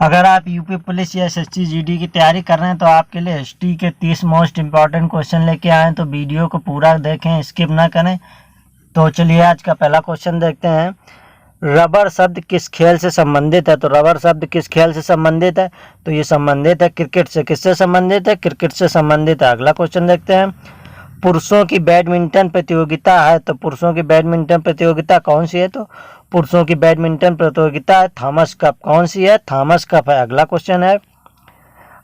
अगर आप UP police या एसएससी जीडी की तैयारी कर रहे हैं तो आपके लिए हिस्ट्री के 30 मोस्ट इम्पॉर्टेंट क्वेश्चन लेके आए हैं, तो वीडियो को पूरा देखें, स्किप ना करें। तो चलिए आज का पहला क्वेश्चन देखते हैं। रबर शब्द किस खेल से संबंधित है? तो रबर शब्द किस खेल से संबंधित है? तो ये संबंधित है क्रिकेट से। किससे संबंधित है? क्रिकेट से संबंधित है। अगला क्वेश्चन देखते हैं। पुरुषों की बैडमिंटन प्रतियोगिता है, तो पुरुषों की बैडमिंटन प्रतियोगिता कौन सी है? तो पुरुषों की बैडमिंटन प्रतियोगिता है थॉमस कप। कौन सी है? थॉमस कप है। अगला क्वेश्चन है।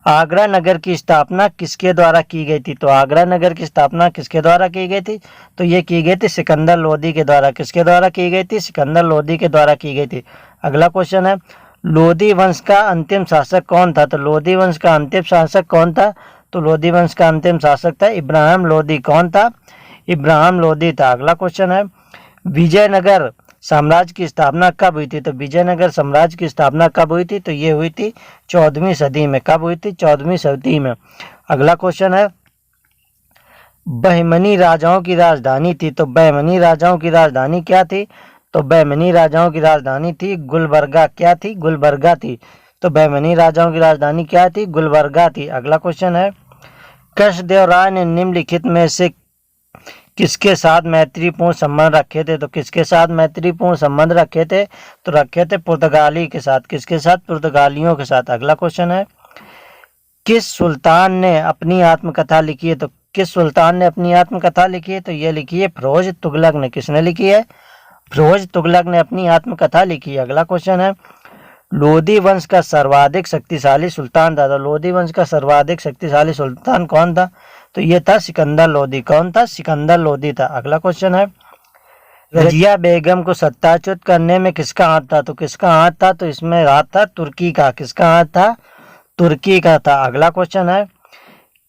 आगरा नगर की स्थापना किसके द्वारा की गई थी? तो आगरा नगर की स्थापना किसके द्वारा की गई थी? तो ये की गई थी सिकंदर लोदी के द्वारा। किसके द्वारा की गई थी? सिकंदर लोदी के द्वारा की गई थी। अगला क्वेश्चन है। लोदी वंश का अंतिम शासक कौन था? तो लोदी वंश का अंतिम शासक कौन था? तो लोदी वंश का अंतिम शासक था इब्राहिम लोदी। कौन था? इब्राहिम लोदी था। अगला क्वेश्चन है। विजयनगर साम्राज्य की स्थापना कब हुई थी? तो विजयनगर साम्राज्य की स्थापना कब हुई थी? तो ये हुई थी 14वीं सदी में। कब हुई थी? 14वीं सदी में। अगला क्वेश्चन है। बहमनी राजाओं की राजधानी थी, तो बहमनी राजाओं की राजधानी क्या थी? तो बहमनी राजाओं की राजधानी थी गुलबर्गा। क्या थी? गुलबर्गा थी। तो बहमनी राजाओं की राजधानी क्या थी? गुलबर्गा थी। अगला क्वेश्चन है। कृष्णदेव राय ने निम्नलिखित में से किसके साथ मैत्रीपूर्ण संबंध रखे थे? तो किसके साथ मैत्रीपूर्ण संबंध रखे थे? तो रखे थे पुर्तगाली के साथ। किसके साथ? पुर्तगालियों के साथ। अगला क्वेश्चन है। किस सुल्तान ने अपनी आत्मकथा लिखी है? तो किस सुल्तान ने अपनी आत्मकथा लिखी है? तो ये लिखी है फिरोज तुगलक ने। किसने लिखी है? फिरोज तुगलक ने अपनी आत्मकथा लिखी है। अगला क्वेश्चन है। लोदी वंश का सर्वाधिक शक्तिशाली सुल्तान था, तो लोदी वंश का सर्वाधिक शक्तिशाली सुल्तान कौन था? तो ये था सिकंदर लोदी। कौन था? सिकंदर लोदी था। अगला क्वेश्चन है। रजिया बेगम को सत्ताच्युत करने में किसका हाथ था? तो किसका हाथ था? तो इसमें हाथ था तुर्की का। किसका हाथ था? तुर्की का था। अगला क्वेश्चन है।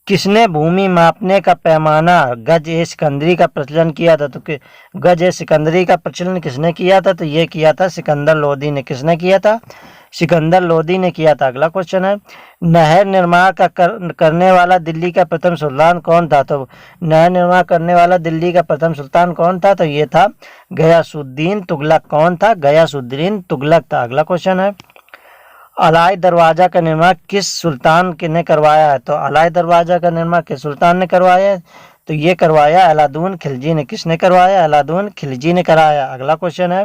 किसने भूमि मापने का पैमाना गज ए सिकंदरी का प्रचलन किया था? तो गज ए सिकंदरी का प्रचलन किसने किया था? तो ये किया था सिकंदर लोदी ने। किसने किया था? सिकंदर लोदी ने किया था। अगला क्वेश्चन है। नहर निर्माण का करने वाला दिल्ली का प्रथम सुल्तान कौन था? तो नहर निर्माण करने वाला दिल्ली का प्रथम सुल्तान कौन था? तो ये था गयासुद्दीन तुगलक। कौन था? गयासुद्दीन तुगलक था। अगला क्वेश्चन है। अलाई दरवाजा का निर्माण किस सुल्तान ने करवाया है? तो अलाई दरवाजा का निर्माण किस सुल्तान ने करवाया है? तो ये करवाया अलाउद्दीन खिलजी ने। किसने करवाया? अलाउद्दीन खिलजी ने कराया। अगला क्वेश्चन है।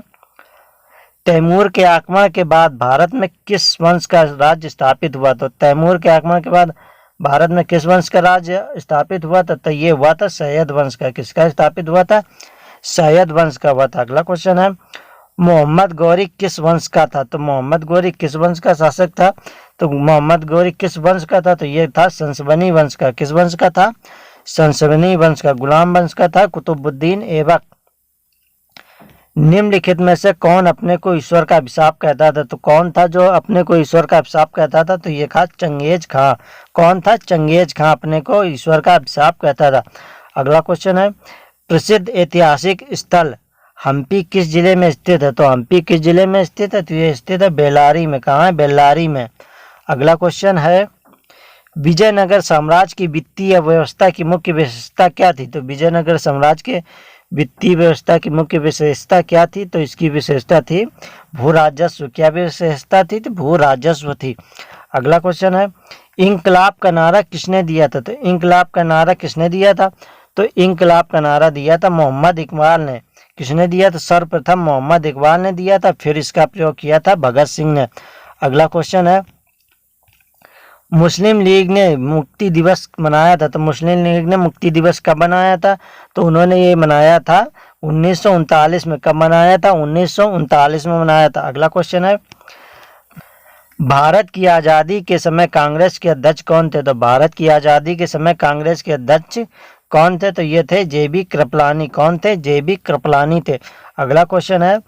तैमूर के आक्रमण के बाद भारत में किस वंश का राज्य स्थापित हुआ? तो तैमूर के आक्रमण के बाद भारत में किस वंश का राज्य स्थापित हुआ था? तो ये हुआ था सैयद वंश का। किसका स्थापित हुआ था? सैयद वंश का हुआ था। अगला क्वेश्चन है। मोहम्मद गौरी किस वंश का था? तो मोहम्मद गौरी किस वंश का शासक था? तो मोहम्मद गौरी किस वंश का था? तो ये था संसबनी वंश का। किस वंश का था? संसबनी वंश का। गुलाम वंश का था कुतुबुद्दीन ऐबक। निम्नलिखित में से कौन अपने को ईश्वर का अभिशाप कहता था? तो कौन था जो अपने को ईश्वर का अभिशाप कहता था? तो ये था चंगेज खां। कौन था? चंगेज खां अपने को ईश्वर का अभिशाप कहता था। अगला क्वेश्चन है। प्रसिद्ध ऐतिहासिक स्थल हम्पी किस जिले में स्थित है? तो हम्पी किस जिले में स्थित है? तो ये स्थित है बेल्लारी में। कहाँ है? बेल्लारी में। अगला क्वेश्चन है। विजयनगर साम्राज्य की वित्तीय व्यवस्था की मुख्य विशेषता क्या थी? तो विजयनगर साम्राज्य के वित्तीय व्यवस्था की मुख्य विशेषता क्या थी? तो इसकी विशेषता थी भू राजस्व। क्या विशेषता थी? तो भू राजस्व थी। अगला क्वेश्चन है। इंकलाब का नारा किसने दिया था? तो इंकलाब का नारा किसने दिया था? तो इंकलाब का नारा दिया था मोहम्मद इकबाल ने। किसने दिया था? सर्वप्रथम मोहम्मद इकबाल ने दिया था, फिर इसका प्रयोग किया था भगत सिंह ने। अगला क्वेश्चन है। मुस्लिम लीग ने मुक्ति दिवस मनाया था, तो मुस्लिम लीग ने मुक्ति दिवस कब मनाया था? तो उन्होंने ये मनाया था 1939 में। कब मनाया था? 1939 में मनाया था। अगला क्वेश्चन है। भारत की आज़ादी के समय कांग्रेस के अध्यक्ष कौन थे? तो भारत की आज़ादी के समय कांग्रेस के अध्यक्ष कौन थे? तो ये थे जेबी कृपलानी। कौन थे? जेबी कृपलानी थे। अगला क्वेश्चन है।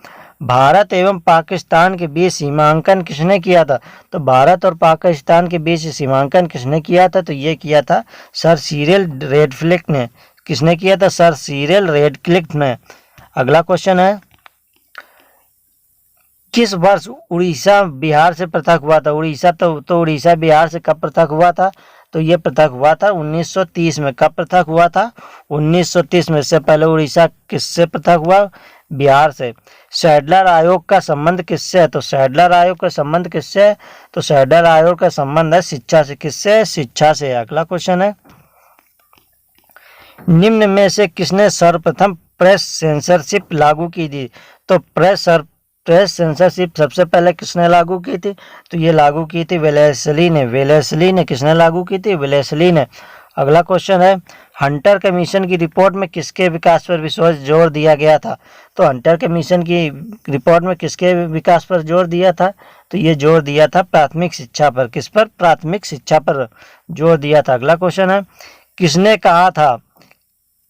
भारत एवं पाकिस्तान के बीच सीमांकन किसने किया था? तो भारत और पाकिस्तान के बीच सीमांकन किसने किया था? तो ये किया था सर सिरिल रेडक्लिफ ने। किसने किया था? सर सिरिल रेडक्लिफ ने। अगला क्वेश्चन है। किस वर्ष उड़ीसा बिहार से पृथक हुआ था? उड़ीसा तो उड़ीसा बिहार से कब पृथक हुआ था? तो ये पृथक हुआ था 1930 में। कब पृथक हुआ था? 1930 में। इससे पहले उड़ीसा किससे पृथक हुआ? बिहार से। सैडलर आयोग का संबंध किससे है? तो सैडलर आयोग का संबंध किससे है? तो सैडलर आयोग का संबंध है शिक्षा से। किससे? शिक्षा से। अगला क्वेश्चन है, निम्न में से किसने सर्वप्रथम प्रेस सेंसरशिप लागू की थी? तो प्रेस सेंसरशिप सबसे पहले किसने लागू की थी? तो ये लागू की थी वेलेस्ली ने। वेलेस्ली ने किसने लागू की थी? वेलेस्ली ने। अगला क्वेश्चन है, हंटर कमीशन की रिपोर्ट में किसके विकास पर विशेष जोर दिया गया था? तो हंटर कमीशन की रिपोर्ट में किसके विकास पर जोर दिया था? तो ये जोर दिया था प्राथमिक शिक्षा पर। किस पर? प्राथमिक शिक्षा पर जोर दिया था। अगला क्वेश्चन है, किसने कहा था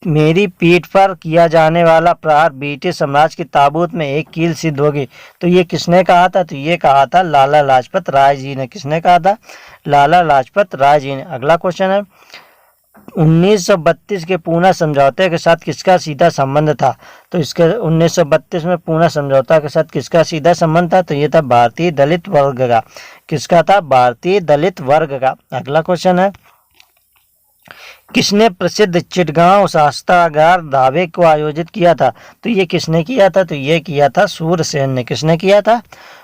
मेरी पीठ पर किया जाने वाला प्रहार ब्रिटिश साम्राज्य की ताबूत में एक कील सिद्ध होगी? तो ये किसने कहा था? तो ये कहा था लाला लाजपत राय जी ने। किसने कहा था? लाला लाजपत राय जी ने। अगला क्वेश्चन है, 1932 के पूना समझौते के साथ किसका सीधा संबंध था? तो इसके 1932 में पूना समझौता के साथ किसका सीधा संबंध था? तो ये था भारतीय दलित वर्ग का। किसका था? भारतीय दलित वर्ग का। अगला क्वेश्चन है, किसने प्रसिद्ध चिटगांव शस्त्रागार दावे को आयोजित किया था? तो ये किसने किया था? तो ये किया था सूरसेन ने। किसने किया था?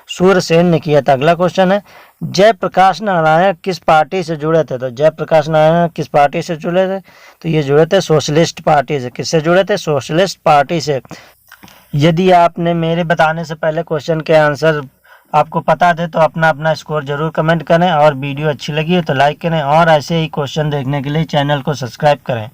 सूरसेन ने किया था। अगला क्वेश्चन है, जयप्रकाश नारायण किस पार्टी से जुड़े थे? तो जयप्रकाश नारायण किस पार्टी से जुड़े थे? तो ये जुड़े थे सोशलिस्ट पार्टी से। किससे जुड़े थे? सोशलिस्ट पार्टी से। यदि आपने मेरे बताने से पहले क्वेश्चन के आंसर आपको पता थे तो अपना स्कोर जरूर कमेंट करें, और वीडियो अच्छी लगी है तो लाइक करें, और ऐसे ही क्वेश्चन देखने के लिए चैनल को सब्सक्राइब करें।